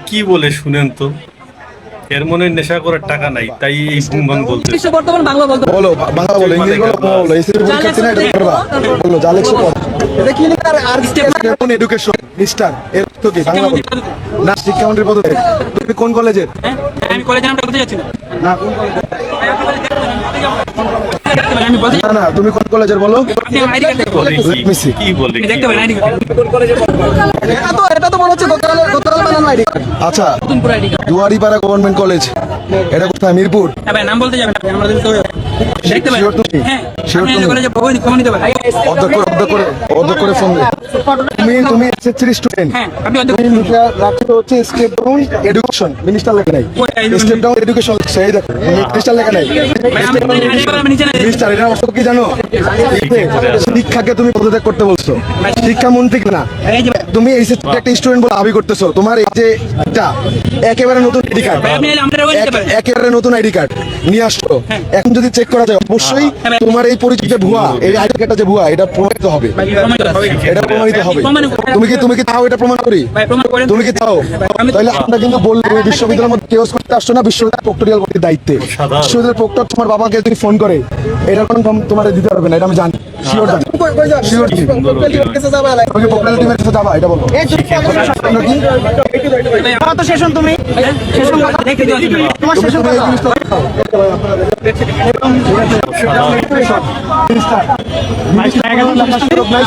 কি বলে শুনেন তো, এর মনে নেশা করার টাকা নাই, তাই এই বুম বাং বলতে। বর্তমান বাংলা বলতে বলো, বাংলা বলো, ইংলিশ বলো, বাংলা বলো। এসএসসি পরীক্ষার্থী না, এটা পারবা? বলো, যা লেখছো পড়ো। এটা কি লেখা? আর স্টেপ এডুকেশন মিস্টার, এর তো কি বাংলা বলো না? শিক্ষামন্ত্রী পদে তুমি কোন কলেজের? আমি কলেজের নামটা বলতে যাচ্ছি না। না, কোন কলেজের? আমি বলতে না, না, তুমি কোন কলেজের বলো? আপনি আমার আইডি কার্ড দেখতে বলে পারেন। কি বলে দেখতে পারেন আইডি কার্ড। এটা তো মনে হচ্ছে গতকাল বানানো আইডি। আচ্ছা, নতুন পুরো ID card. Duaripara government college, এটা কোথায়? মিরপুর? ভাই নাম বলতে যাবেন আপনি, আমরা তো দেখতে পারেন। Sure তুমি? হ্যাঁ, Sure আপনি তুমি? কলেজে ভবন কম নিতে পারেন। অর্ধেক করে ফোন দে। তুমি এসএসসির স্টুডেন্ট। হ্যাঁ, আপনি অর্ধেক তুমি লিখে রাখছো হচ্ছে স্টেপ ডাউন এডুকেশন, মিনিস্টার লেখা নাই। স্টেপ ডাউন এডুকেশন সেই দেখো, মিনিস্টার লেখা নাই। ভাই আমি আইডি কার্ড আমি নিচে না। মিনিস্টার, এটা অর্থ কি জানো? শিক্ষাকে তুমি পদত্যাগ করতে বলছো, শিক্ষামন্ত্রী না। এই যে ভাই, তুমি এসএসসি একটা স্টুডেন্ট বলে দাবি করতেছো, তোমার এই যে এটা একেবারে নতুন আইডি কার্ড, ভাই আপনি আমাদের ওই নিতে পারেন। একেবারে নতুন আইডি কার্ড নিয়ে আসছো। এখন যদি চেক করা যায়, অবশ্যই হ্যাঁ। তোমার এই পরিচিত ভুয়া, এই আইডি কার্ডটা যে ভুয়া, এটা প্রমাণিত হবে। ভাই প্রমাণ হবে। এটা প্রমাণিত হবে। প্রমাণ তুমি কি তাও এটা প্রমাণ করি? ভাই প্রমাণ করেন। তুমি কি তাও? আমি তাহলে আমরা কিন্তু বলবো বিশ্ববিদ্যালয়ের মধ্যে কেউ করতে আসছো না, বিশ্ববিদ্যালয় প্রক্টোরিয়াল করতে দায়িত্বে। বিশ্ববিদ্যালয়ের প্রক্টর তোমার বাবাকে যদি ফোন করে, এটা কোনো তোমার দিতে পারবে না, এটা আমি জানি, শিওর জানি, শিওর। তুমি প্রক্টোরিয়াল টিমের কাছে যাবা, এটা বলবো। ভাই আমার তো সেশন তুমি সেশন কথা দেখতে দিও না। তোমার সেশন তুমি এই কথা জিনিসটা দেখাও। Minister, minister